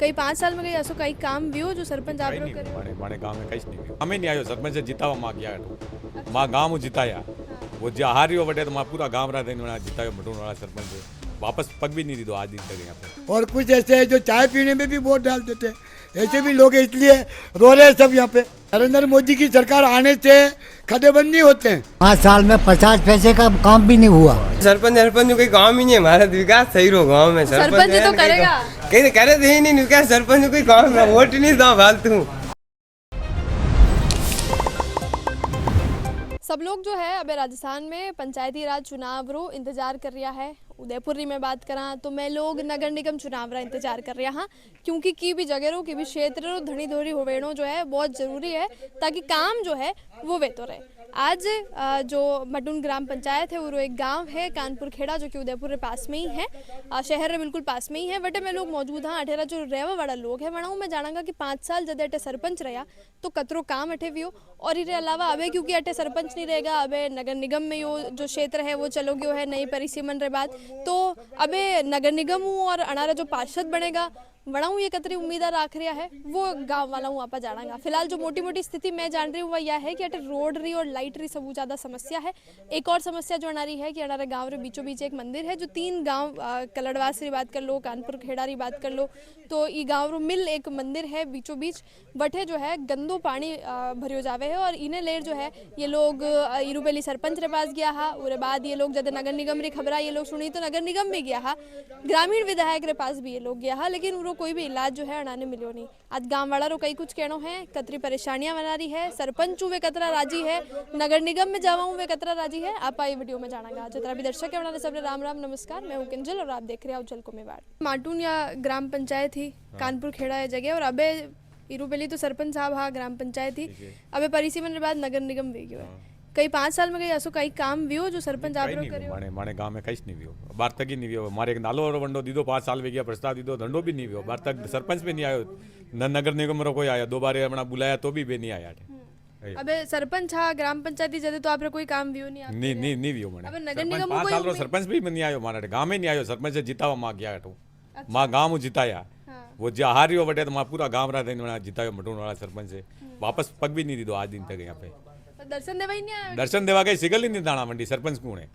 कई 5 साल में कई ऐसो कई काम व्यो जो सरपंच आप કઈ રો નહીં કર્યો? મારે ગામ में કઈ જ નહીં અમે નહીં આવ્યો સરપંચે જીતાવા માં ગયા મારા ગામ હું જીતાયા वो जो हारियो बटे तो मारा पूरा गांव रहा था जीतायो मटून वाला सरपंच वापस पग भी नहीं दी दो आज दिन तक यहाँ पे। और कुछ ऐसे हैं जो चाय पीने में भी वोट डाल देते हैं, ऐसे भी लोग हैं, इसलिए रो रहे हैं सब यहाँ पे। नरेंद्र मोदी की सरकार आने से खड्डे बंद नहीं होते हैं। 5 साल में 50 पैसे का काम भी नहीं हुआ। सरपंच कोई काम ही नहीं है, हमारा विकास सही रो गाँव में। सरपंच तो करेगा, कहीं करे थे ही नहीं विकास, सरपंच कोई काम है, वोट ही नहीं दो फालतू। सब लोग जो है अबे राजस्थान में पंचायती राज चुनाव रो इंतजार कर रहा है। उदयपुर री में बात करा तो मैं लोग नगर निगम चुनाव रा इंतजार कर रहा हाँ, क्योंकि की भी जगह रो की भी क्षेत्र रो धनी धोरी होवेणो जो है बहुत जरूरी है ताकि काम जो है वो वे तो रहे। आज जो मटून ग्राम पंचायत है वो एक गांव है कानपुर खेड़ा जो कि उदयपुर के पास में ही है, शहर के बिल्कुल पास में ही है। बटे में लोग मौजूद हाँ अठेरा जो रहवा वाला लोग है वहाँ मैं जानागा कि 5 साल जब अटे सरपंच रहा तो कतरो काम अठे भी हो। और इसके अलावा अबे क्योंकि अटे सरपंच नहीं रहेगा, अबे नगर निगम में यो जो क्षेत्र है वो चलो गयो है नई परिसीमन रे बाद, तो अबे नगर निगम हूँ और अनारा जो पार्षद बनेगा वड़ाऊ ये कतरी उम्मीदा रख रहा है वो गांव वाला हूँ आपा जानागा। फिलहाल जो मोटी मोटी स्थिति मैं जान रही हूँ वह यह है कि अटे रोड री और लाइट री सब ज्यादा समस्या है। एक और समस्या जो अनारी है कि अनारा गांव रे बीचों बीच एक मंदिर है जो 3 गांव कलड़वास री बात कर लो, कानपुर खेड़ा री बात कर लो, तो ये गांव रो मिल एक मंदिर है बीचों बीच बटे जो है गंदो पानी भरियो जावे है। और इन्हें लेर जो है ये लोग इरुपेली सरपंच रे पास गया हा, उसके बाद ये लोग जब नगर निगम री खबरा ये लोग सुनी तो नगर निगम में गया हा, ग्रामीण विधायक रे पास भी ये लोग गया हा, लेकिन उनको कोई भी इलाज जो है अनाने मिलो नहीं। आज गांव वाला रो कई कुछ कहनो है, कतरी परेशानियां बना रही है, सरपंच वे कतरा राजी है, नगर निगम में जावा वे कतरा राजी है, आप ये वीडियो में जानागा। जितना भी दर्शक है उन्होंने सबने राम राम नमस्कार, मैं हूं किंजल और आप देख रहे हो उज्जवल को मेवाड़। माटून या ग्राम पंचायत ही कानपुर खेड़ा है जगह, और अबे इरुपेली तो सरपंच साहब हाँ ग्राम पंचायत ही अबे परिसीमन के बाद नगर निगम भी गयो है। कई 5 साल में कई ऐसो कई काम व्यो जो सरपंच आप रो करे? माने गांव में कहीं नहीं व्यो, बार तक ही नहीं व्यो। मारे एक नालो और वंडो दीदो 5 साल वे गया, प्रस्ताव दीदो धंधो भी नहीं व्यो, बार तक सरपंच भी नहीं आयो, न नगर निगम रो कोई आया, 2 बार अपना बुलाया तो भी वे नहीं आया। अबे सरपंच हाँ ग्राम पंचायती जदे तो आप रे कोई काम व्यो नहीं? नहीं व्यो माने। अबे नगर निगम 5 साल रो सरपंच भी नहीं आयो, मारे गांव में नहीं आयो, सरपंच से जीतावा मा गया हटो मां गांव हूं जिताया वो जो हारियो बटे तो मारा पूरा गांव रहा था जितायो मटून वाला सरपंच से वापस पग भी नहीं दी दो आज दिन तक यहाँ पे। दर्शन देवा ही नहीं आया? दर्शन देवा कहीं सिगल ही नहीं दाना मंडी सरपंच कौन है?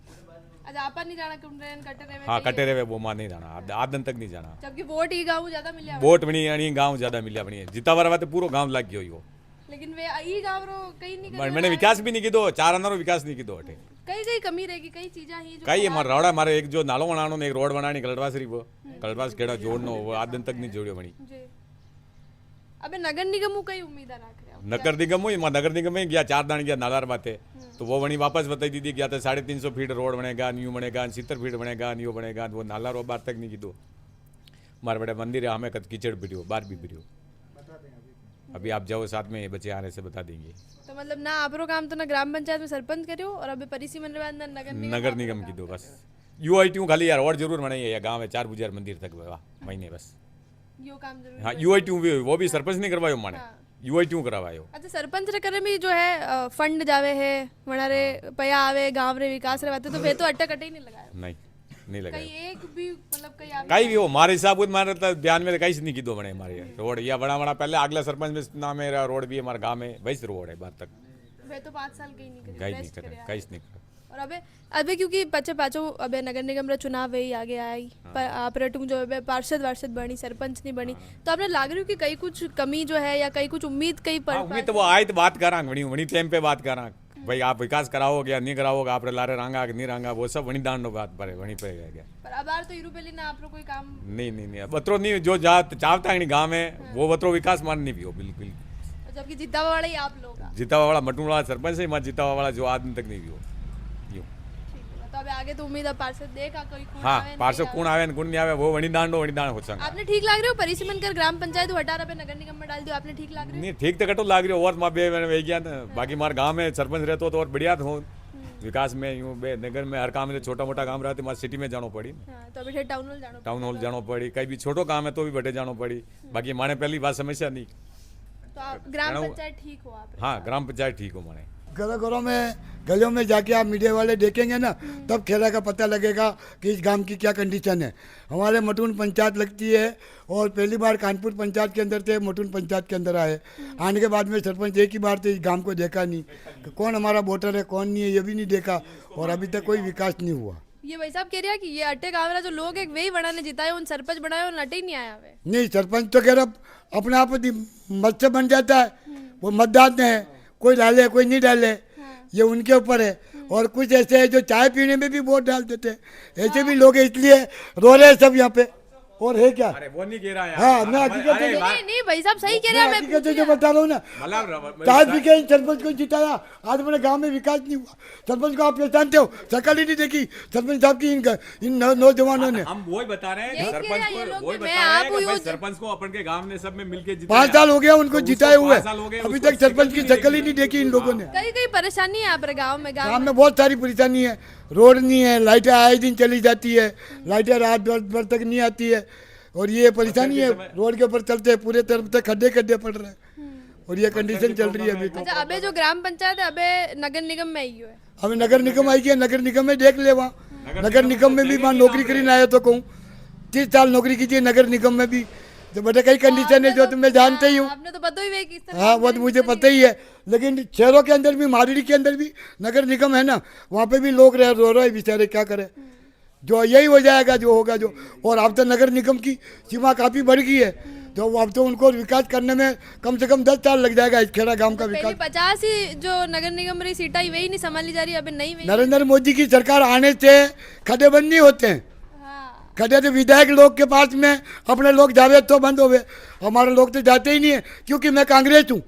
अच्छा आपा नहीं जाना कुंडरेन कटरे में? हाँ कटे रहे वो मां नहीं जाना, आज दिन तक नहीं जाना। जबकि वोट ही गांव ज्यादा मिला, वोट बनी अणी गांव ज्यादा मिला बनी जीता बार तो पूरा गांव लग गयो। लेकिन वे ई गांव रो कहीं नहीं कर मैंने विकास भी नहीं कीधो, 4 अंदर विकास नहीं कीधो अटे कई कमी रहेगी, कई चीजा ही जो कई मार रोड़ा मारे एक जो नालो बनानो ने एक रोड बनानी कलड़वास री वो कलड़वास केड़ा जोड़नो वो आज दिन तक नहीं जोड़ियो बनी। अबे नगर निगम कई उम्मीद रख रहे हो? नगर निगम हुई नगर निगम में गया 4 दान गया नालार बाते तो वो बनी वापस बताई दीदी गया था 350 फीट रोड बनेगा, न्यू बनेगा, 70 फीट बनेगा, न्यू बनेगा, वो नालार बार तक नहीं कीधो। मारे बड़े मंदिर है हमें कीचड़ पिटियो बार भी पिटियो, अभी आप जाओ साथ में बच्चे आने से बता देंगे। तो मतलब ना आपरो काम तो ना ग्राम पंचायत में सरपंच करियो और अबे परिसीमन रे बाद ना नगर निगम की दो बस यूआईटी खाली यार और जरूर बनाई है गाँव में 4 बुजार मंदिर तक महीने बस यो काम जरूर। हाँ यूआईटी वो भी सरपंच नहीं करवायो माने, यूआईटी करवायो। अच्छा सरपंच रे करे में जो है फंड जावे है वणा रे पया आवे गांव रे विकास रे बाते तो वे तो अटक अटे ही नहीं लगायो? नहीं लगा कई एक भी मतलब कई भी हो मारे हिसाब मारे तो ध्यान में कहीं नहीं कीधो बने हमारे रोड या बड़ा बड़ा पहले अगला सरपंच में नाम मेरा रोड भी हमारे गांव में वैसे रोड है बात तक वे तो 5 साल कहीं नहीं करे, कहीं नहीं करे, कहीं नहीं करे। और अबे अबे क्योंकि पाचो अबे नगर निगम रा चुनाव वही आगे आई आप रेटू जो अबे पार्षद बनी सरपंच नहीं बनी, तो आपने लाग रही हो कि कई कुछ कमी जो है या कई कुछ उम्मीद कई पर उम्मीद तो वो आए तो बात करा वही टाइम पे बात करा भाई आप विकास कराओगे या नहीं कराओगे, आप लारे रांगा नहीं रांगा वो सब वही दांडो बात पर वहीं पे गया। पर अब यार तो इरुपेली ना आप कोई काम नहीं बतरो नहीं जो चाहता है गाँव में वो बतरो विकास मान नहीं भी हो बिल्कुल, जबकि जीतावा वाला ही आप लोग जीतावा वाला मटून वाला सरपंच है, जीतावा वाला जो आज दिन तक नहीं भी हो। तो अबे आगे तो उम्मीद है पार्षद देखा कोई हाँ पार्षद कौन आवे कौन नहीं आवे वो वही दांडो हो सकता। आपने ठीक लाग रहे हो परिसीमन कर ग्राम पंचायत हटा रहा नगर निगम में डाल दियो, आपने ठीक लाग रहे हो? नहीं ठीक तो कटो लाग रही हो और माँ बे मैंने वही गया था, बाकी हमारे गांव में सरपंच रहते हो तो और बढ़िया हो विकास में यूँ बे नगर में हर काम में छोटा मोटा काम रहते हमारे सिटी में जानो पड़ी, तो अभी टाउन हॉल जानो पड़ी, कहीं भी छोटो काम है तो भी बटे जानो पड़ी, बाकी हमारे पहली बात समस्या नहीं। तो आप ग्राम पंचायत ठीक हो आप? हाँ ग्राम पंचायत ठीक हो माने घरों घरों में गलियों में जाके आप मीडिया वाले देखेंगे ना, तब खेड़ा का पता लगेगा कि इस गांव की क्या कंडीशन है। हमारे मटून पंचायत लगती है और पहली बार कानपुर पंचायत के अंदर थे, मटून पंचायत के अंदर आए। आने के बाद में सरपंच एक ही बार थे, इस गांव को देखा नहीं कि कौन हमारा वोटर है कौन नहीं है, ये भी नहीं देखा और अभी तक कोई विकास नहीं हुआ। ये भाई साहब कह रहा कि ये अट्टे कावरा जो लोग है वही बड़ा ने जिताए, उन सरपंच बनाए और अट्टे ही नहीं आया वे। नहीं, सरपंच तो कह रहा अपने आप मत से बन जाता है, वो मतदान है, कोई डाले कोई नहीं डाले, ये उनके ऊपर है। और कुछ ऐसे है जो चाय पीने में भी वोट डाल देते हैं, ऐसे भी लोग हैं, इसलिए रो रहे हैं सब यहाँ पे। और है क्या? अरे वो नहीं कह रहा है। हाँ, मैं हकीकत है, नहीं भाई साहब सही कह रहे हैं, मैं हकीकत है जो बता रहा हूँ ना। चाय पी के सरपंच को जिताया, आज मेरे गांव में विकास नहीं हुआ। सरपंच को आप पहचानते हो, शक्ल ही नहीं देखी सरपंच साहब की इन नौजवानों ने। हम वही बता रहे हैं, यही कह सरपंच रहा है ये को लोग वही कि बता मैं रहे आप हैं कि हूँ, भाई जो- सरपंच को अपन के गांव ने सब में मिलके 5 साल हो गया उनको जिताए हुए, 5 साल हो गए, अभी उसको तक सरपंच की शक्ल शक्ल ही नहीं देखी इन लोगों ने। कई कई परेशानी है यहाँ पर गाँव में। गाँव में बहुत सारी परेशानी है, रोड नहीं है, लाइटें आए दिन चली जाती है, लाइटें रात भर तक नहीं आती है और ये परेशानी है। रोड के ऊपर चलते हैं पूरे तरफ से खड्डे खड्डे पड़ रहे हैं और ये कंडीशन चल रही है अभी तो। अच्छा, अबे जो ग्राम पंचायत है अबे नगर निगम में ही है। अभी नगर निगम आई है, नगर निगम में देख ले वहाँ, नगर निगम में भी वहाँ नौकरी करने आया तो कहूँ 30 साल नौकरी कीजिए नगर निगम में भी, तो बेटा कई कंडीशन है जो तुम्हें जानते ही हूँ। आपने तो पता ही है कि इस तरह हाँ, वो तो मुझे पता ही है, लेकिन शहरों के अंदर भी, मारड़ी के अंदर भी नगर निगम है ना, वहाँ पे भी लोग रो रहे बेचारे, क्या करें। जो यही हो जाएगा जो होगा जो। और अब तो नगर निगम की सीमा काफ़ी बढ़ गई है, तो अब तो उनको विकास करने में कम से कम 10 साल लग जाएगा इस खेड़ा गांव का पहले विकास। 50 ही जो नगर निगम रही सीटा ही वही नहीं संभाली जा रही, अभी नई वही। नरेंद्र मोदी की सरकार आने से खड्डे बंद नहीं होते हैं। हाँ, खड्डे तो विधायक लोग के पास में अपने लोग जावे तो बंद हो गए, हमारे लोग तो जाते ही नहीं है, क्योंकि मैं कांग्रेस हूँ।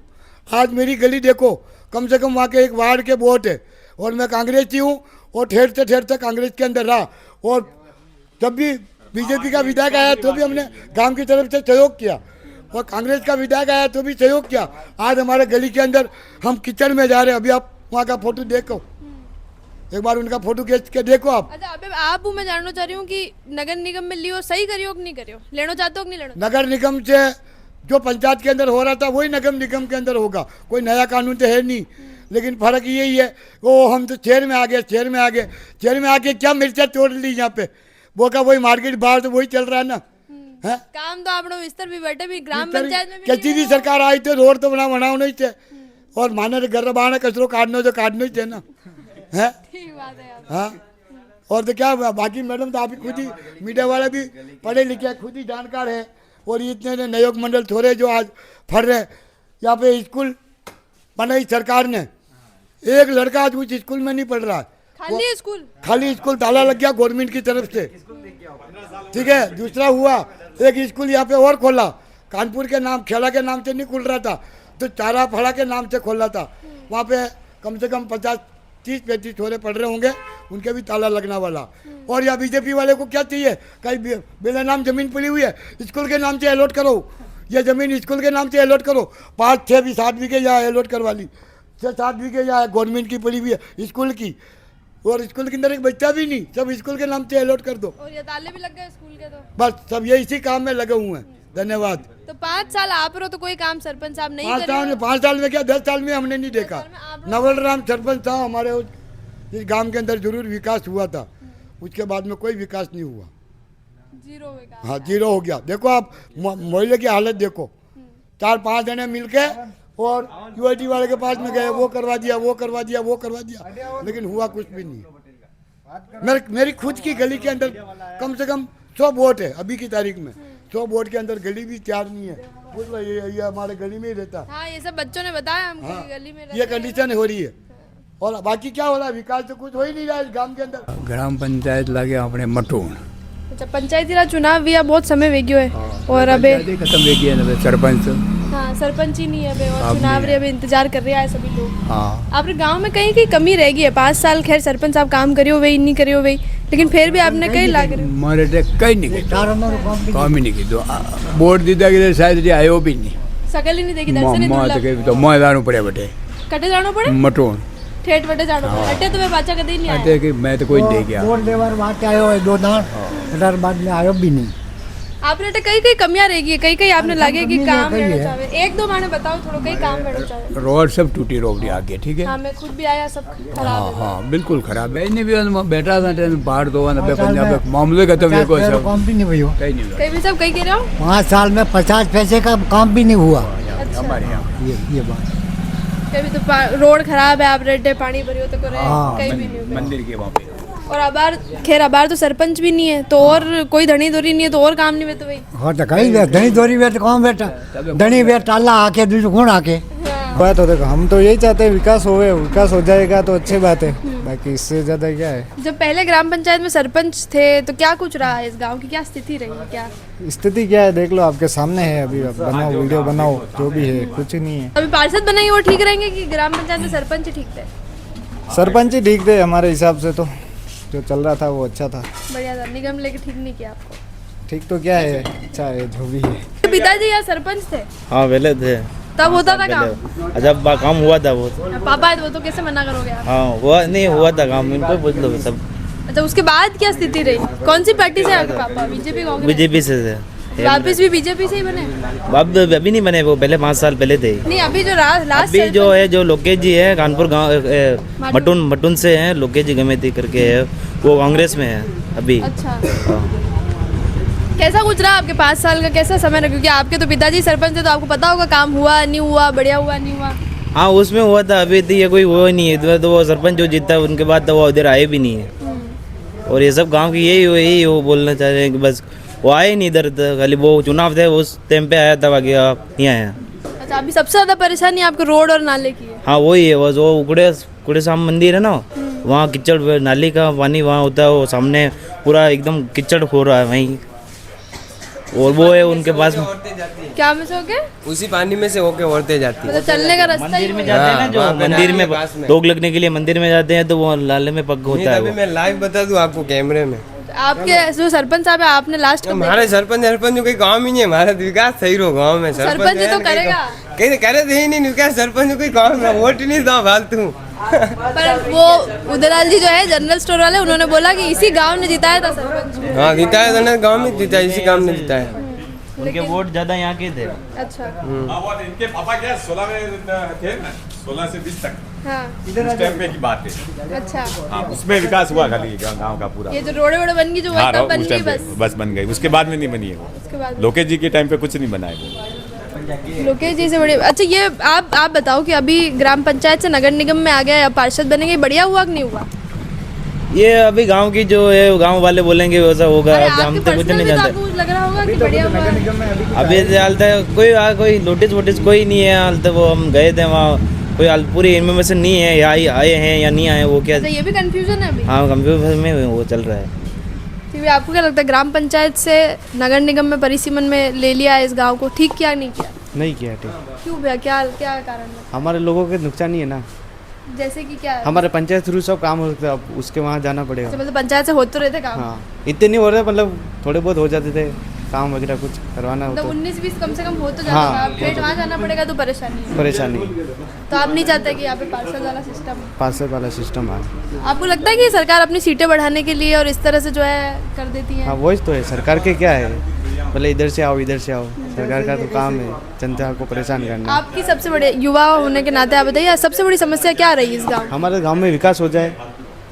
आज मेरी गली देखो, कम से कम वहाँ के एक वार्ड के वोट है और मैं कांग्रेसी हूँ और ठेर से कांग्रेस के अंदर रहा। और जब भी बीजेपी का विधायक आया तो भी हमने गांव की तरफ से सहयोग किया और कांग्रेस का विधायक आया तो भी सहयोग किया। आज हमारे गली के अंदर हम किचन में जा रहे हैं, अभी आप वहाँ का फोटो देखो, एक बार उनका फोटो खींच के देखो आप। अच्छा अबे आप मैं जानना चाह रही हूँ कि नगर निगम में लियो सही करियो कि नहीं करियो, लेना चाहते हो कि नहीं लेना? नगर निगम से जो पंचायत के अंदर हो रहा था वही नगर निगम के अंदर होगा, कोई नया कानून तो है नहीं। लेकिन फर्क यही है, वो हम तो शहर में आ गए, शहर में आके क्या मिर्चा तोड़ ली यहाँ पे, वो का वही मार्केट बाहर तो वही चल रहा है ना। है काम तो आप विस्तर भी बैठे भी ग्राम पंचायत में भी कैसी भी सरकार आई तो रोड तो बनाओ नहीं थे और माने घर बाहर कचरो काटना तो काटना ही थे ना। है ठीक बात है यार। हाँ, और तो क्या बाकी मैडम तो आप ही खुद ही मीडिया वाले भी पढ़े लिखे खुद ही जानकार है। और इतने नयोग मंडल थोड़े जो आज फर रहे, यहाँ पे स्कूल बनाई सरकार ने, एक लड़का आज उस स्कूल में नहीं पढ़ रहा है, खाली स्कूल ताला लग गया गवर्नमेंट की तरफ से। ठीक है, दूसरा हुआ एक स्कूल यहाँ पे और खोला, कानपुर के नाम, खेड़ा के नाम से नहीं खुल रहा था, तो चारा फड़ा के नाम से खोला था। वहाँ पे कम से कम 50-30-35 छोरे पढ़ रहे होंगे, उनके भी ताला लगना वाला। और यहाँ बीजेपी वाले को क्या चाहिए, कहीं बिना नाम जमीन पड़ी हुई है, स्कूल के नाम से अलॉट करो, ये जमीन स्कूल के नाम से अलॉट करो, 5-6-7 बीघे यहाँ अलॉट करवा ली, 6-7 बीघे यहाँ गवर्नमेंट की पड़ी हुई है स्कूल की, और स्कूल के अंदर एक बच्चा भी नहीं, सब स्कूल के नाम से अलॉट कर दो। और ये ताले भी लग गए स्कूल के तो बस सब ये इसी काम में लगे हुए हैं। धन्यवाद। तो 5 साल आप रहो तो कोई काम सरपंच साहब नहीं करे? 5 साल में क्या 10 साल में हमने नहीं देखा। नवल राम सरपंच था हमारे इस गांव के अंदर, जरूर विकास हुआ था, उसके बाद में कोई विकास नहीं हुआ, जीरो विकास। हाँ जीरो हो गया। देखो आप मोहल्ले की हालत देखो, 4-5 जने मिलके और यूआईटी वाले के पास में गए, वो करवा दिया, वो करवा दिया, वो करवा दिया, लेकिन हुआ कुछ भी नहीं। मेरी खुद की गली के अंदर कम से कम 100 वोट है अभी की तारीख में, 100 वोट के अंदर गली भी तैयार नहीं है। बोल रहा ये हमारे गली में ही रहता। हाँ, ये सब बच्चों ने बताया हमको हाँ, कि गली में ये कंडीशन हो रही है और बाकी क्या हो रहा है, विकास तो कुछ हो ही नहीं रहा है इस गांव के अंदर। ग्राम पंचायत लगे अपने मटून। अच्छा, पंचायती राज चुनाव भी बहुत समय वेग्यो है और अबे खत्म हो गया सरपंच। हाँ, सरपंच ही नहीं है अबे, और चुनाव रे अबे इंतजार कर रहा है सभी लोग। हाँ, आपके गांव में कहीं की कमी रह गई है? 5 साल खैर सरपंच साहब काम करियो वही नहीं करियो वही, लेकिन फिर भी आपने कहीं लाग रहे मारे कहीं नहीं चारों में काम ही नहीं की दो वोट दीदा कि शायद आयो भी नहीं सकल ही नहीं देखी, दर्शन ही नहीं तो मैं जाना पड़े बटे कटे जानो पड़े, मटून ठेठ बटे जानो पड़े। अट्टे तो मैं बाचा कदे ही नहीं आया। कि मैं तो कोई नहीं गया। वोट देवर वहाँ के आयो है 2 दान, अडर बाद में आयो भी नहीं। आपने तो कई कई कमियां रहेगी कई कई आपने लगे कि काम करना चाहे एक दो माने बताओ थोड़ा कई काम करना चाहे रोड सब टूटी रोकड़ी आगे ठीक है हाँ मैं खुद भी आया सब खराब हाँ है हाँ बिल्कुल खराब है इन्हें भी बैठा था ट्रेन बाहर दो पंजाब मामले का तो देखो सब काम भी नहीं हुई हो कहीं नहीं हुआ। कई भी सब कई कह रहे हो 5 साल में 50 पैसे का काम भी नहीं हुआ अच्छा हमारे यहाँ ये बात कभी तो रोड खराब है आप रेड्डे पानी भरी हो तो करे हाँ, कहीं भी नहीं हुआ मंदिर के वहाँ पे और अबार खैर अबार तो सरपंच भी नहीं है तो और कोई धनी धोरी नहीं है तो और काम नहीं है तो भाई और तो कहीं धनी दोरी बैठ कौन बैठा धनी बैठ टाला आके दूसरे कौन आके बात हो देखो हम तो यही चाहते हैं विकास हो जाएगा तो अच्छी बात है बाकी इससे ज्यादा क्या है। जब पहले ग्राम पंचायत में सरपंच थे तो क्या कुछ रहा है इस गांव की क्या स्थिति रही है क्या स्थिति क्या है देख लो आपके सामने है अभी बनाओ वीडियो बनाओ जो भी है कुछ नहीं है। अभी पार्षद बनाएंगे वो ठीक रहेंगे कि ग्राम पंचायत में सरपंच ही ठीक थे सरपंच ही ठीक थे हमारे हिसाब से तो जो चल रहा था वो अच्छा था। बढ़िया था निगम लेके ठीक नहीं किया आपको ठीक तो क्या है अच्छा है जो भी है। पिताजी यहाँ सरपंच थे हाँ पहले थे तब होता था काम जब काम हुआ था वो पापा है तो वो तो कैसे मना करोगे आप हाँ हुआ नहीं हुआ था काम इनको पूछ लो सब अच्छा उसके बाद क्या स्थिति रही कौन सी पार्टी से आपके पापा बीजेपी कांग्रेस बीजेपी से थे वापिस भी बीजेपी से ही बने अब अभी नहीं बने वो पहले 5 साल पहले थे नहीं अभी जो लास्ट अभी जो है जो लोकेश जी है कानपुर गाँव मटून से है लोकेश जी गमेती करके है वो कांग्रेस में है अभी। अच्छा कैसा गुजरा आपके 5 साल का कैसा समय रहा क्योंकि आपके तो पिताजी सरपंच थे तो आपको पता होगा काम हुआ नहीं हुआ बढ़िया हुआ नहीं हुआ। हाँ उसमें हुआ था अभी तो ये कोई वो नहीं है तो वो सरपंच जो जीता उनके बाद तो वो उधर आए भी नहीं है और ये सब गाँव की यही वो बोलना चाह रहे हैं कि बस वो आए नहीं इधर खाली वो चुनाव थे उस टाइम पे आया था बाकी नहीं आया। अच्छा अभी सबसे ज्यादा परेशानी आपको रोड और नाले की है हाँ वही है बस वो कुड़े शाम मंदिर है ना वहाँ कीचड़ नाली का पानी वहाँ होता है वो सामने पूरा एकदम कीचड़ हो रहा है वहीं और वो है उनके पास क्या में से होके उसी पानी में से होके औरतें जाती मतलब चलने का रास्ता ही मंदिर में जाते हैं ना जो मंदिर में रोक लगने के लिए मंदिर में जाते हैं तो वो नाले में पग होता है अभी मैं लाइव बता दूं आपको कैमरे में आपके जो सरपंच साहब है आपने लास्ट कब हमारे सरपंच कोई काम ही नहीं है हमारा विकास सही रहो गाँव में सरपंच ही तो करेगा कहीं करे थे ही नहीं विकास सरपंच कोई काम है वोट ही नहीं था फालतू पर वो उदयलाल जी जो है जनरल स्टोर वाले उन्होंने बोला कि इसी गांव ने जिताया था सरपंच हाँ जिताया था ना गाँव में जिताया इसी काम में जिताया उनके वोट ज्यादा यहाँ के थे। अच्छा हाँ वो इनके पापा क्या 16 में थे ना 16 से 20 तक हाँ उस टाइम पे की बात है। अच्छा हाँ उसमें विकास हुआ खाली गांव का पूरा। ये जो रोडे वोडे बन गई जो हाँ वही तब बन उस गई टाइम पे बस बन गई उसके बाद में नहीं बनी है वो उसके बाद लोकेश जी के टाइम पे कुछ नहीं बना है वो। लोकेश जी से बड़ी अच्छा ये आप बताओ कि अभी ग्राम पंचायत से नगर निगम में आ गया या पार्षद बनेंगे बढ़िया हुआ कि नहीं हुआ। ये अभी गांव की जो है गांव वाले बोलेंगे वैसा होगा अरे हम आपके तो कुछ पर्सनल नहीं भी तो जानते आपको लग रहा होगा कि बढ़िया हुआ। अभी हाल तक कोई नोटिस वोटिस कोई नहीं है हाल तक वो हम गए थे वहाँ कोई पूरी इन्फॉर्मेशन नहीं है या आए हैं या नहीं आए वो क्या अच्छा ये भी कंफ्यूजन है अभी। हाँ कंप्यूटर में वो चल रहा है। फिर आपको क्या लगता है ग्राम पंचायत से नगर निगम में परिसीमन में ले लिया है इस गांव को ठीक किया नहीं किया नहीं किया ठीक क्यों भैया क्या क्या कारण है हमारे लोगों के नुकसान ही है ना जैसे कि क्या है? हमारे पंचायत थ्रू सब काम होता है अब उसके वहाँ जाना पड़ेगा। अच्छा, मतलब पंचायत से होते रहते काम हाँ इतने नहीं हो रहे मतलब थोड़े बहुत हो जाते थे काम वगैरह कुछ करवाना हो मतलब तो 19-20 कम से कम हो तो जाता हाँ, था आप फिर वहाँ जाना पड़ेगा तो परेशानी है। परेशानी तो आप नहीं चाहते कि यहाँ पे पार्षद वाला सिस्टम पार्सल वाला सिस्टम है। आपको लगता है कि सरकार अपनी सीटें बढ़ाने के लिए और इस तरह से जो है कर देती है हाँ वही तो है सरकार के क्या है भले इधर से आओ सरकार का तो काम है जनता को परेशान करना। आपकी सबसे बड़े युवा होने के नाते आप बताइए सबसे बड़ी समस्या क्या रही इस गाँव हमारे गांव में विकास हो जाए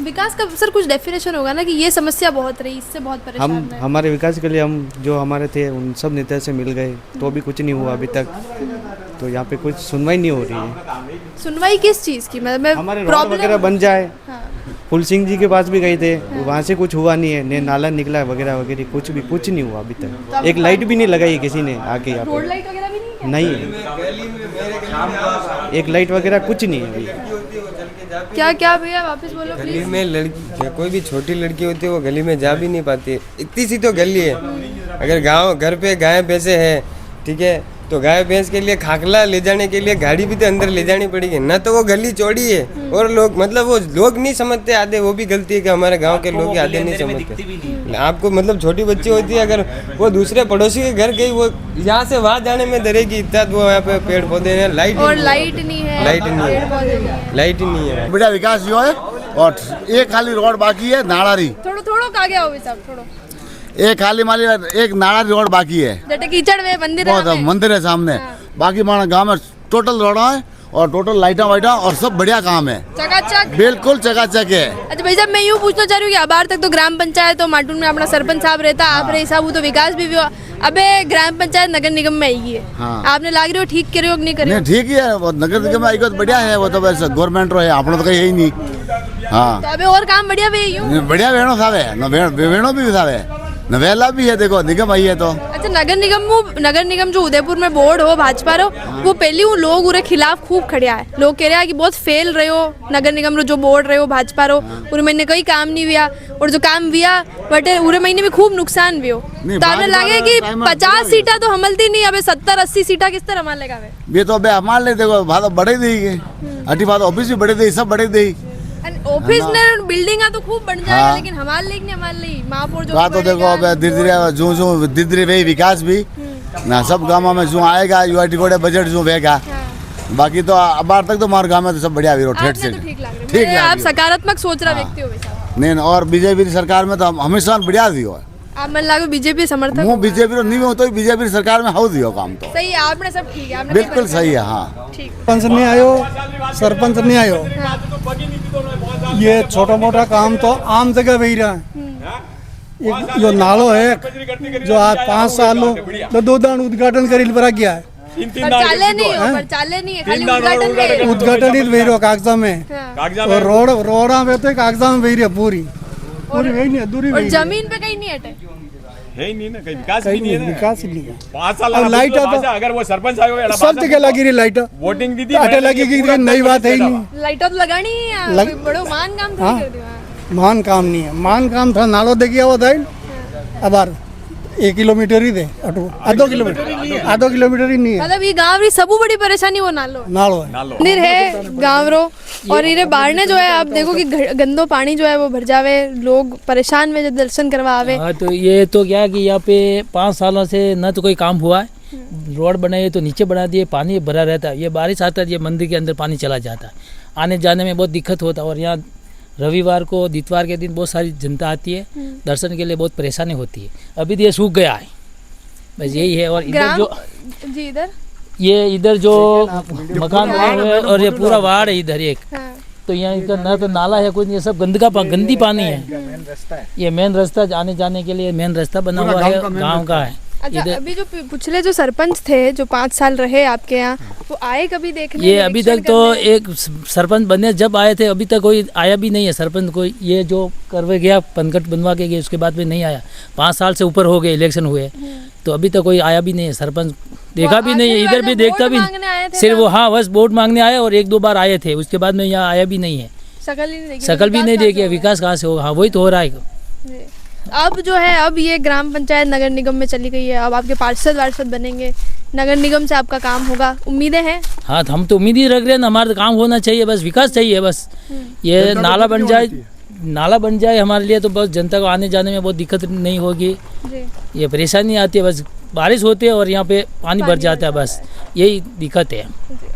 विकास का सर कुछ डेफिनेशन होगा ना कि ये समस्या बहुत रही इससे बहुत परेशान हम है। हमारे विकास के लिए हम जो हमारे थे उन सब नेता से मिल गए तो भी कुछ नहीं हुआ अभी तक तो यहाँ पे कुछ सुनवाई नहीं हो रही है। सुनवाई किस चीज़ की मतलब हमारे रोड वगैरह बन जाए फुल सिंह जी के पास भी गए थे वहाँ से कुछ हुआ नहीं है ने नाला निकला वगैरह वगैरह कुछ नहीं हुआ अभी तक एक लाइट भी नहीं लगाई किसी ने आके यहाँ रोड पे लाइट वगैरह भी नहीं है नहीं एक लाइट वगैरह कुछ नहीं है अभी क्या क्या भैया वापस बोलो गली प्लीज में लड़की कोई भी छोटी लड़की होती है वो गली में जा भी नहीं पाती इतनी सी तो गली है। अगर गांव घर पे गाय भैंसे है ठीक है तो गाय भैंस के लिए खाकला ले जाने के लिए गाड़ी भी तो अंदर ले जानी पड़ेगी ना तो वो गली चौड़ी है और लोग मतलब वो लोग नहीं समझते आधे वो भी गलती है कि हमारे गांव के लोग आधे नहीं समझते। आपको मतलब छोटी बच्ची होती है अगर वो दूसरे पड़ोसी के घर गई वो यहाँ से वहाँ जाने में डरेगी इतना वो यहाँ पे पेड़ पौधे हैं लाइट और लाइट नहीं है लाइट नहीं है। पेड़ पौधे नहीं है। लाइट ही नहीं है। बेटा विकास जो है और एक खाली रोड बाकी है नाड़ारी थोड़ो थोड़ो आगे आओ साहब थोड़ो एक खाली माली एक नाला रोड बाकी है, जटे कीचड़ वे मंदिर बहुत है मंदिर है सामने। बाकी हमारा गांव में टोटल रोड है और टोटल लाइटा वाइटा और सब बढ़िया काम है, चकाचक। बिल्कुल चकाचक है। अच्छा भाई साहब, मैं यूँ पूछना चाह रही हूँ कि अबार तक तो ग्राम पंचायत तो माटून में अपना सरपंच साहब रहता, आप रहे साहब, वो तो विकास भी हुआ। अबे ग्राम पंचायत नगर निगम में आएगी है, हाँ। आपने लाग रहे हो ठीक करे हो कि नहीं करे हो? नहीं ठीक ही है, वो नगर निगम में आएगा तो बढ़िया है, वो तो बस गवर्नमेंट रो है, अपना तो कहीं है ही नहीं। हाँ तो अबे और काम बढ़िया वे यूँ। बढ़िया वेणो साहब है, वेणो भी साहब है, नवेला भी है, देखो निगम आई है तो। अच्छा नगर निगम जो उदयपुर में बोर्ड हो भाजपा रो, वो पहले वो लोग उरे खिलाफ खूब खड़िया है, लोग कह रहे हैं कि बहुत फेल रहे हो नगर निगम रो जो बोर्ड रहे हो भाजपा रो, उरे महीने कोई काम नहीं हुआ, और जो काम हुआ बट उरे महीने में खूब नुकसान भी हो। तो आपने लगे कि 50 सीटा तो हमलती नहीं, अबे 70-80 सीटा किस तरह हमारे लेगा? ये तो अबे हमारे लिए देखो भाषा बढ़े देगी, अटी बात ऑफिस भी बढ़े देगी, सब बढ़े देगी। ऑफिस ने बिल्डिंग तो खूब बन जाएगा, लेकिन हमारे लिए नहीं, हमारे लिए महापौर जो बात तो देखो अब धीरे धीरे जो धीरे धीरे वही विकास भी ना सब गाँव में जो आएगा यूआईटी कोड़े बजट जो वेगा। बाकी तो अब तक तो हमारे गाँव में तो सब बढ़िया भी ठेठ से ठीक है। आप सकारात्मक सोच रहा व्यक्ति हो वैसा। नहीं, और बीजेपी सरकार में तो हमेशा बढ़िया दियो। आप मन लागो बीजेपी समर्थक? मैं बीजेपी नहीं हूँ तो बीजेपी सरकार में हो दियो काम तो सही है, आपने सब ठीक है, आपने बिल्कुल सही है। हाँ ठीक। सरपंच नहीं आयो, सरपंच नहीं आयो, ये छोटा मोटा काम तो आम जगह वही रहा है। जो नालो है जो आज 5 सालों तो 2 दान उद्घाटन करी पर गया है, पर चाले नहीं है, खाली उद्घाटन ही वही रहो कागजा में, और रोड़ा में तो कागजा में वही रहा पूरी वही नहीं, दूरी और जमीन पे कहीं नहीं हटे है ही नहीं ना, कहीं विकास भी नहीं है ना। विकास ही नहीं है। 5 साल अब लाइट तो अगर वो सरपंच आयो सब जगह लगी रही लाइट, वोटिंग दी थी, अटे लगी की नई बात है ही नहीं। लाइट तो लगानी है, बड़ो मान काम थोड़ी कर दिया। मान काम नहीं है, मान काम था नालो दे गया वो था अब 1 किलोमीटर ही दे अटो आधो किलोमीटर ही नहीं है, मतलब ये गांव री सबू बड़ी परेशानी वो नालो नालो है। मंदिर है गांव रो, और इरे बाहर ने जो है आप देखो कि गंदो पानी जो है वो भर जावे, लोग परेशान में जब दर्शन करवा आवे। हाँ तो ये तो क्या कि यहाँ पे 5 सालों से न तो कोई काम हुआ है, रोड बनाए तो नीचे बना दिए, पानी भरा रहता है, ये बारिश आता है ये मंदिर के अंदर पानी चला जाता है, आने जाने में बहुत दिक्कत होता है। और यहाँ रविवार को दितवार के दिन बहुत सारी जनता आती है दर्शन के लिए, बहुत परेशानी होती है। अभी तो ये सूख गया है, बस यही है। और इधर जो जी इधर जो मकान बने हुए हैं और ये पूरा वार्ड है इधर एक, तो यहाँ इधर ना तो नाला है कुछ, ये सब गंदी पानी है। ये मेन रास्ता आने जाने के लिए मेन रास्ता बना हुआ है, गाँव का है। अच्छा अभी जो पिछले जो सरपंच थे जो 5 साल रहे आपके यहाँ, वो आए कभी देखने? ये अभी तक तो एक सरपंच बने जब आए थे, अभी तक कोई आया भी नहीं है सरपंच कोई। ये जो करवे गया पंकट बनवा के गया उसके बाद में नहीं आया, 5 साल से ऊपर हो गए इलेक्शन हुए, तो अभी तक कोई आया भी नहीं है सरपंच, देखा भी नहीं है, इधर भी देखता भी सिर्फ वो हाँ बस वोट मांगने आए और 1-2 बार आए थे, उसके बाद में यहाँ आया भी नहीं है, शकल भी नहीं देखी। विकास कहाँ से होगा? हाँ वही तो हो रहा है। अब जो है अब ये ग्राम पंचायत नगर निगम में चली गई है, अब आपके पार्षद बनेंगे, नगर निगम से आपका काम होगा, उम्मीदें हैं? हाँ तो हम तो उम्मीद ही रख रहे हैं ना, हमारा काम होना चाहिए, बस विकास चाहिए, बस ये नाला बन जाए हमारे लिए, तो बस जनता को आने जाने में बहुत दिक्कत नहीं होगी, ये परेशानी आती है, बस बारिश होती है और यहाँ पे पानी भर जाता है, बस यही दिक्कत है।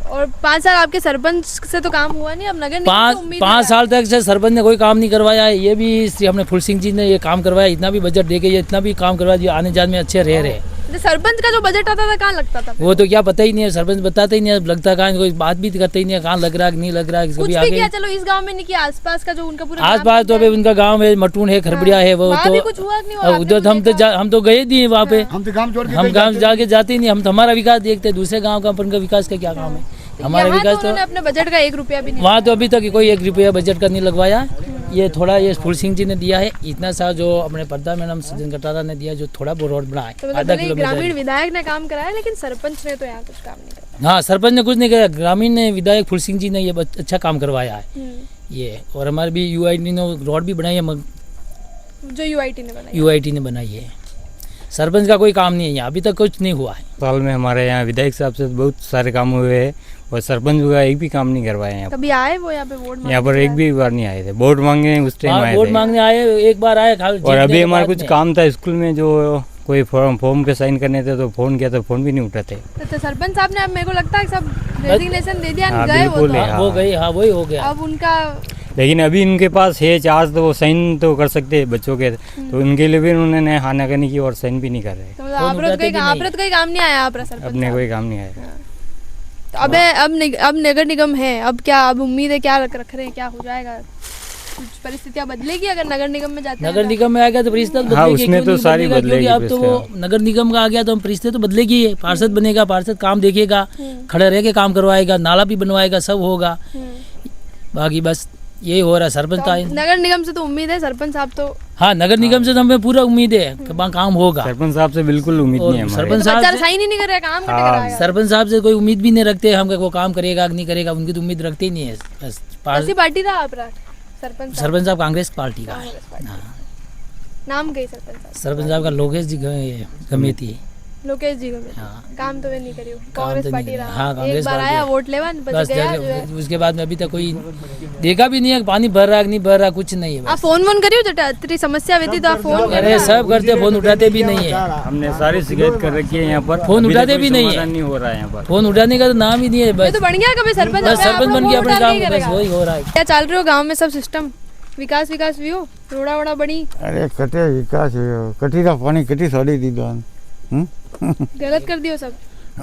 और 5 साल आपके सरपंच से तो काम हुआ नहीं, अब नगर निगम 5 साल तक से सरपंच ने कोई काम नहीं करवाया है, ये भी हमने फुल सिंह जी ने ये काम करवाया, इतना भी बजट दे के ये इतना भी काम करवाया, जो आने जाने में अच्छे रह रहे। सरपंच का जो बजट आता था कहाँ लगता था? वो तो क्या पता ही नहीं है, सरपंच बताता ही नहीं है, लगता कहाँ, कोई बात भी करते ही नहीं है, कहाँ लग रहा है नहीं लग रहा है, कभी आगे किया। चलो इस गांव में नहीं किया, आसपास का जो उनका पूरा आसपास तो अभी उनका गांव है, मटून है, खरबड़िया है, वो तो उधर हम तो गए नहीं वहाँ पे, हम गाँव जाके जाते ही नहीं, हम तो हमारा विकास देखते, दूसरे गाँव का उनका विकास का क्या काम है, हमारा विकास तो अपने बजट का 1 रुपया भी नहीं, वहाँ तो अभी तक कोई 1 रुपया बजट का नहीं लगवाया। ये थोड़ा ये फूल सिंह जी ने दिया है इतना सा, जो अपने पर्दा मैडम सज्जन कटारा ने दिया, जो थोड़ा वो रोड बनाया तो आधा किलोमीटर। ग्रामीण विधायक ने काम कराया, लेकिन सरपंच ने तो यहाँ कुछ काम नहीं कराया। हाँ सरपंच ने कुछ नहीं किया, ग्रामीण ने विधायक फूल सिंह जी ने ये अच्छा काम करवाया है ये। और हमारे भी यूआईटी ने रोड भी बनाई है, जो यूआईटी ने बनाई है। सरपंच का कोई काम नहीं है यहाँ, अभी तक कुछ नहीं हुआ है। साल में हमारे यहाँ विधायक साहब से बहुत सारे काम हुए हैं और सरपंच का एक भी काम नहीं करवाया यहाँ। कभी आए वो यहाँ पे वोट? यहाँ पर एक भी बार नहीं आए थे, वोट मांगे उस टाइम आए थे, वोट मांगने आए, एक बार आए। और अभी हमारा कुछ काम था स्कूल में, जो कोई फॉर्म पे साइन करने थे, तो फोन किया तो फोन भी नहीं उठाते। तो सरपंच साहब ने अब मेरे को लगता है सब रेजिग्नेशन दे दिया, गए हो गई। हाँ वही हो गया। अब उनका लेकिन अभी इनके पास है चार्ज, तो वो साइन तो कर सकते हैं बच्चों के, तो उनके लिए भी उन्होंने हाँ ना करने की और साइन भी नहीं कर रहे। तो मतलब आपरत कोई काम नहीं आया आपरा सरपंच अपने कोई काम नहीं आया। तो अब नगर निगम है, अब क्या, अब उम्मीद है क्या रख रहे हैं, क्या हो जाएगा, कुछ परिस्थितियां बदलेगी अगर नगर निगम में जाते हैं? नगर निगम में आएगा तो परिस्थिति हाँ, बदलेगी, उसमें क्यों तो नहीं सारी बदलेगा? बदलेगी, क्योंकि अब तो वो नगर निगम का आ गया तो हम परिस्थिति तो बदलेगी है। पार्षद बनेगा, पार्षद काम देखेगा, खड़े रह के काम करवाएगा, नाला भी बनवाएगा, सब होगा। बाकी बस यही हो रहा है सरपंच का। नगर निगम से तो उम्मीद है, सरपंच साहब तो हाँ, नगर निगम से तो हमें पूरा उम्मीद है कि वहाँ काम होगा। सरपंच साहब से बिल्कुल उम्मीद नहीं है हमारे। सरपंच बच्चा साहब साइन ही नहीं कर रहा है, काम कैसे कराएगा? सरपंच साहब से कोई उम्मीद भी नहीं रखते हम कि वो काम करेगा कि नहीं करेगा, उनकी तो उम्मीद रखते ही नहीं है। बस कौन पार्टी था आपरा सरपंच साहब कांग्रेस पार्टी का है। नाम कही सरपंच साहब? सरपंच साहब का लोकेश जी गमेती। लोकेश जी को काम तो वे नहीं करियो, कांग्रेस तो पार्टी नहीं रहा। हाँ, कांग्रेस एक बार पार्टी आया है। वोट लेवा बस गया जो है। उसके बाद में अभी तक कोई देखा भी नहीं है, पानी भर रहा है कि नहीं भर रहा, कुछ नहीं है। आप फोन वोन करियो जटा तेरी समस्या वेती तो आप फोन अरे सब करते, फोन उठाते भी नहीं है। हमने सारी शिकायत कर रखी है यहाँ पर, फोन अभी उठाते तक भी कोई नहीं है। समाधान नहीं हो रहा है यहाँ पर। फोन उठाने का तो नाम ही नहीं है। ये बस तो बन गया कभी सरपंच, बस सरपंच बन गया अपने काम, बस वही हो रहा है। क्या चल रहे हो गांव में सब सिस्टम विकास भी हो, रोड़ा वोड़ा बनी? अरे कटे विकास कटी था पानी कटी साड़ी दी दान गलत कर दियो सब।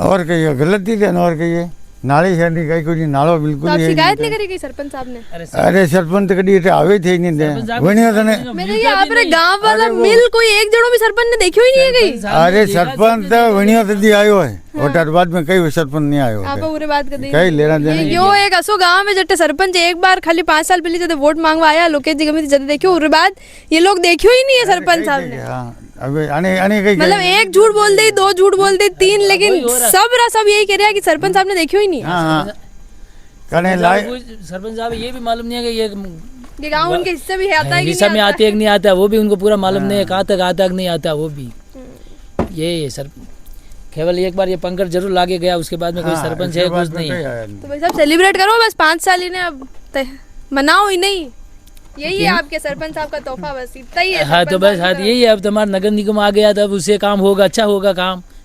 और कहिए गलत थी थे और कहिए नाली शहरी कहीं कुछ नालो बिल्कुल तो आप ही शिकायत नहीं करी गई सरपंच साहब ने? अरे सरपंच कड़ी आवे थे नहीं दे वणियो तने मेरे ये आपरे गांव वाला मिल कोई एक जणो भी सरपंच ने देखियो ही नहीं है कहीं। अरे सरपंच तो वणियो तदी आयो है वोटर बाद में कई सरपंच नहीं आयो आप पूरे बात कर दी कई लेना देना यो एक असो गांव में जट्टे सरपंच एक बार खाली 5 साल पहले जब वोट मांगवा आया लोकेश जी गमी जब देखियो उसके बाद ये लोग देखियो ही नहीं है सरपंच साहब ने। अबे आने कई मतलब एक झूठ बोल दे, 2 झूठ बोल दे, 3, लेकिन सब यही कह रहा है कि सरपंच साहब ने देखियो ही नहीं है। हां कने लाए सरपंच साहब ये भी मालूम नहीं है कि ये गांव उनके हिस्से भी आता है कि हिस्सा में आते है कि नहीं आता, वो भी उनको पूरा मालूम नहीं है, कहाँ तक आता है कि नहीं आता, वो भी यही है सर। केवल एक बार ये पंकज जरूर लाके गया, उसके बाद में कोई सरपंच है कुछ नहीं है। तो भाई साहब सेलिब्रेट करो, बस 5 साल इन्हें अब मनाओ ही नहीं, यही है आपके सरपंच साहब का तोहफा, बस इतना ही है। हाँ तो बस हाँ यही है, अब तुम्हारा नगर निगम आ गया तब उससे काम होगा, अच्छा होगा,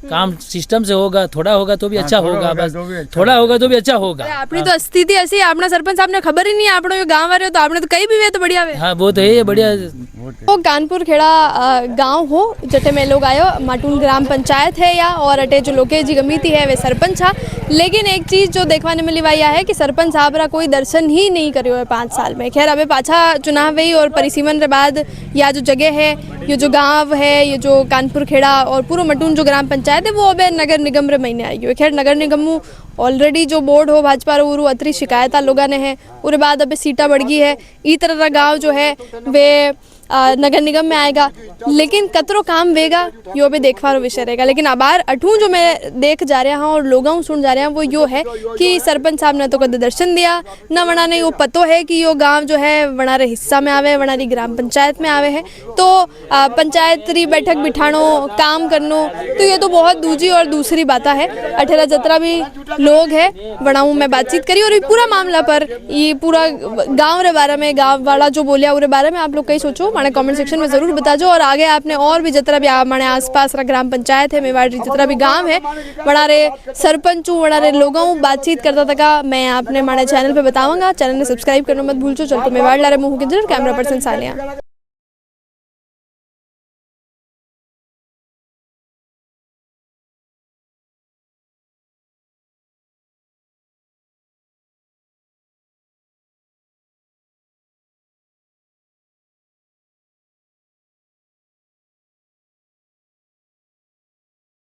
काम सिस्टम से होगा, थोड़ा होगा तो भी अच्छा होगा, बस थोड़ा होगा तो भी अच्छा होगा। अपनी तो स्थिति ऐसी है, अपना सरपंच साहब ने खबर ही नहीं है, आपने यो गांव वाले हो तो आपने तो कहीं भी वे तो बढ़िया वे। हाँ वो तो है बढ़िया। वो कानपुर खेड़ा गांव हो जटे में लोग आयो, माटून ग्राम पंचायत है या और अटे जो लोकेश जी गमीती है वे सरपंच हा। लेकिन एक चीज जो देखने में मिली वाया है कि सरपंच साहब रा कोई दर्शन ही नहीं करियो है 5 साल में। खैर अबे पाछा चुनाव हुई और परिसीमन के बाद या जो जगह है, ये जो गांव है, ये जो कानपुर खेड़ा और पूरा मटून जो ग्राम पंचायत है वो अबे नगर निगम रे महीने आई है। खैर नगर निगम ऑलरेडी जो बोर्ड हो भाजपा रो उरु अतरी शिकायत लोगों ने है, उसके बाद अबे सीटा बढ़ गई है। ई तरह गाँव जो है वे नगर निगम में आएगा, लेकिन कतरो काम वेगा यो भी देखवारो विषय रहेगा। लेकिन अबार अठू जो मैं देख जा रहा हूँ और लोगों सुन जा रहे हैं वो यो है कि सरपंच साहब ने तो कद दर्शन दिया न, वना ने यो पतो है कि यो गांव जो है वनारे हिस्सा में आवे, वनारी ग्राम पंचायत में आवे है, तो पंचायत री बैठक बिठानो काम करनो तो ये तो बहुत दूजी और दूसरी बात है। अठेरा जतरा भी लोग है वनाऊ मैं बातचीत करी और ये पूरा मामला पर ये पूरा गाँव रे बारे में, गाँव वाला जो बोलिया उरे बारे में आप लोग कहीं सोचो, माने कमेंट सेक्शन में जरूर बताजो। और आगे आपने और भी जितना भी माने आसपास रा ग्राम पंचायत है, मेवाड़ी जितना भी गांव है बड़ा रे सरपंचों बड़ा रे लोगों बातचीत करता था मैं आपने हमारे चैनल पे बताऊंगा। चैनल ने सब्सक्राइब करना मत भूलचो। चलते मेवाड़ ला रे मुँह के जरूर कैमरा पर्सन सानिया।